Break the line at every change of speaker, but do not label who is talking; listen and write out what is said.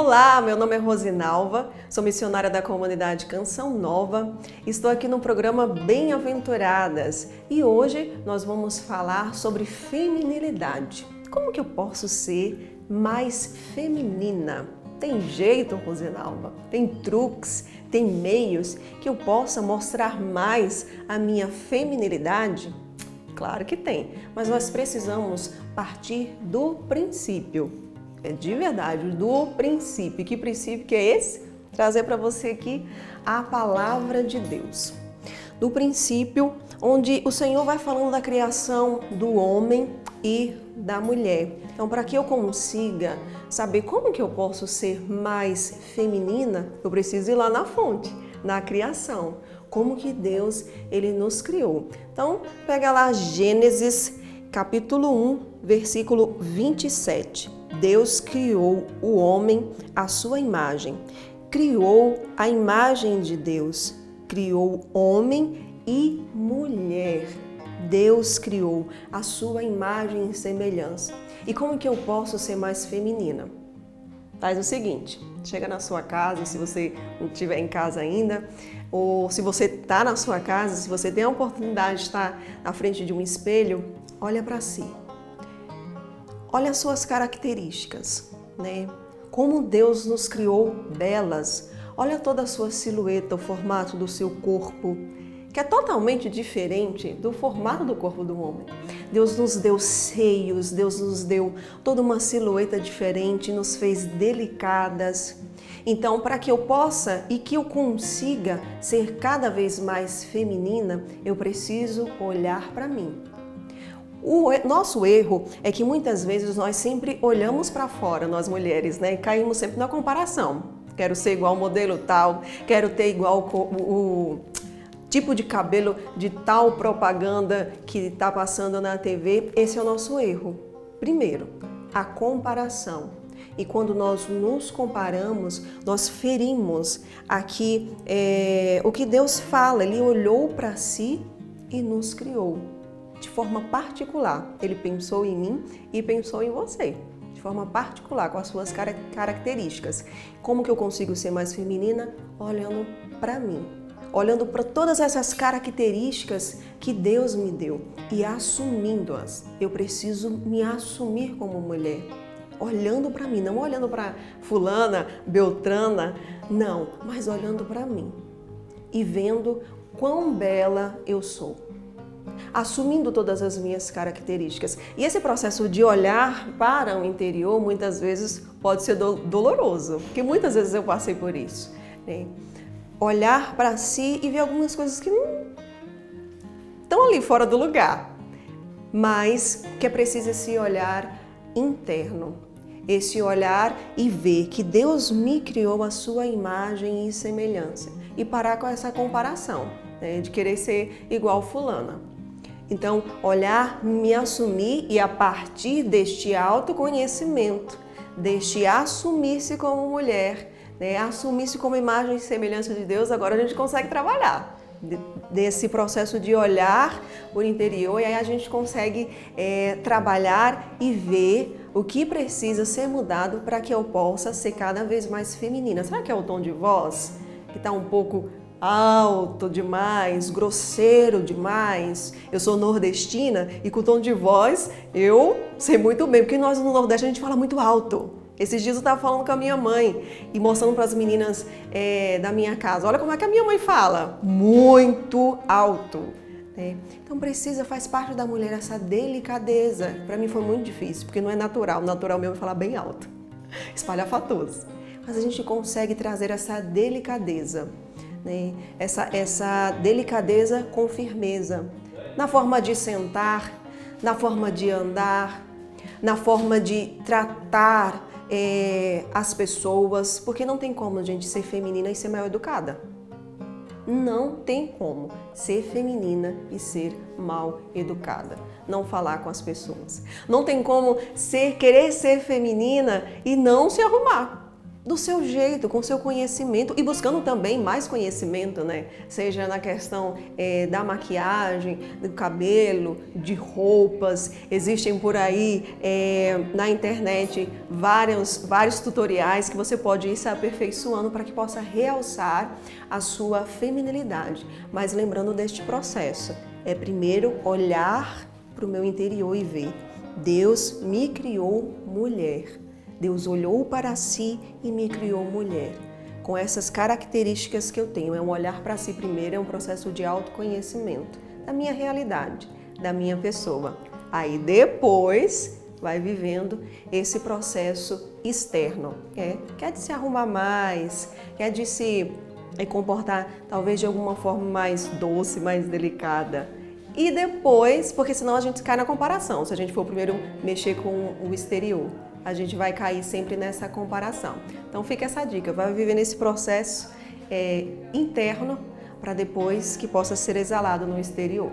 Olá, meu nome é Rosinalva, sou missionária da comunidade Canção Nova. Estou aqui no programa Bem-aventuradas e hoje nós vamos falar sobre feminilidade. Como que eu posso ser mais feminina? Tem jeito, Rosinalva? Tem truques, tem meios que eu possa mostrar mais a minha feminilidade? Claro que tem, mas nós precisamos partir do princípio. É de verdade, do princípio. Que princípio que é esse? Trazer para você aqui a palavra de Deus. Do princípio onde o Senhor vai falando da criação do homem e da mulher. Então, para que eu consiga saber como que eu posso ser mais feminina, eu preciso ir lá na fonte, na criação. Como que Deus, Ele nos criou. Então, pega lá Gênesis, capítulo 1, versículo 27. Deus criou o homem à sua imagem. Criou a imagem de Deus. Criou homem e mulher. Deus criou a sua imagem e semelhança. E como que eu posso ser mais feminina? Faz o seguinte, chega na sua casa, se você não estiver em casa ainda, ou se você está na sua casa, se você tem a oportunidade de estar na frente de um espelho, olha para si. Olha as suas características, né? Como Deus nos criou belas. Olha toda a sua silhueta, o formato do seu corpo, que é totalmente diferente do formato do corpo do homem. Deus nos deu seios, Deus nos deu toda uma silhueta diferente, nos fez delicadas. Então, para que eu possa e que eu consiga ser cada vez mais feminina, eu preciso olhar para mim. O nosso erro é que muitas vezes nós sempre olhamos para fora, nós mulheres, né? E caímos sempre na comparação. Quero ser igual ao modelo tal, quero ter igual o tipo de cabelo de tal propaganda que está passando na TV. Esse é o nosso erro. Primeiro, a comparação. E quando nós nos comparamos, nós ferimos aqui o que Deus fala. Ele olhou para si e nos criou. De forma particular, Ele pensou em mim e pensou em você. De forma particular, com as suas características. Como que eu consigo ser mais feminina? Olhando para mim. Olhando para todas essas características que Deus me deu e assumindo-as. Eu preciso me assumir como mulher. Olhando para mim, não olhando para fulana, beltrana, não, mas olhando para mim e vendo quão bela eu sou. Assumindo todas as minhas características. E esse processo de olhar para o interior, muitas vezes, pode ser doloroso, porque muitas vezes eu passei por isso, né? Olhar para si e ver algumas coisas que não estão ali fora do lugar, mas que é preciso esse olhar interno, esse olhar e ver que Deus me criou a sua imagem e semelhança e parar com essa comparação, né, de querer ser igual fulana. Então, olhar, me assumir e a partir deste autoconhecimento, deste assumir-se como mulher, né, assumir-se como imagem e semelhança de Deus, agora a gente consegue trabalhar desse processo de olhar por interior e aí a gente consegue trabalhar e ver o que precisa ser mudado para que eu possa ser cada vez mais feminina. Será que é o tom de voz que está um pouco alto demais, grosseiro demais? Eu sou nordestina e com o tom de voz eu sei muito bem, porque nós no Nordeste a gente fala muito alto. Esses dias eu estava falando com a minha mãe e mostrando para as meninas da minha casa. Olha como é que a minha mãe fala, muito alto. Né? Então faz parte da mulher essa delicadeza. Para mim foi muito difícil, porque não é natural. O natural mesmo é falar bem alto, espalhafatoso. Mas a gente consegue trazer essa delicadeza. Né? Essa delicadeza com firmeza, na forma de sentar, na forma de andar, na forma de tratar as pessoas, porque não tem como a gente ser feminina e ser mal educada. Não tem como ser feminina e ser mal educada, não falar com as pessoas. Não tem como querer ser feminina e não se arrumar. do seu jeito, com o seu conhecimento e buscando também mais conhecimento, né? Seja na questão da maquiagem, do cabelo, de roupas. Existem por aí na internet vários tutoriais que você pode ir se aperfeiçoando para que possa realçar a sua feminilidade. Mas lembrando deste processo, é primeiro olhar para o meu interior e ver: Deus me criou mulher. Deus olhou para si e me criou mulher. Com essas características que eu tenho, é um olhar para si primeiro, é um processo de autoconhecimento da minha realidade, da minha pessoa. Aí depois vai vivendo esse processo externo, que é de se arrumar mais, que é de se comportar talvez de alguma forma mais doce, mais delicada. E depois, porque senão a gente cai na comparação, se a gente for primeiro mexer com o exterior, a gente vai cair sempre nessa comparação. Então fica essa dica, vai viver nesse processo interno para depois que possa ser exalado no exterior.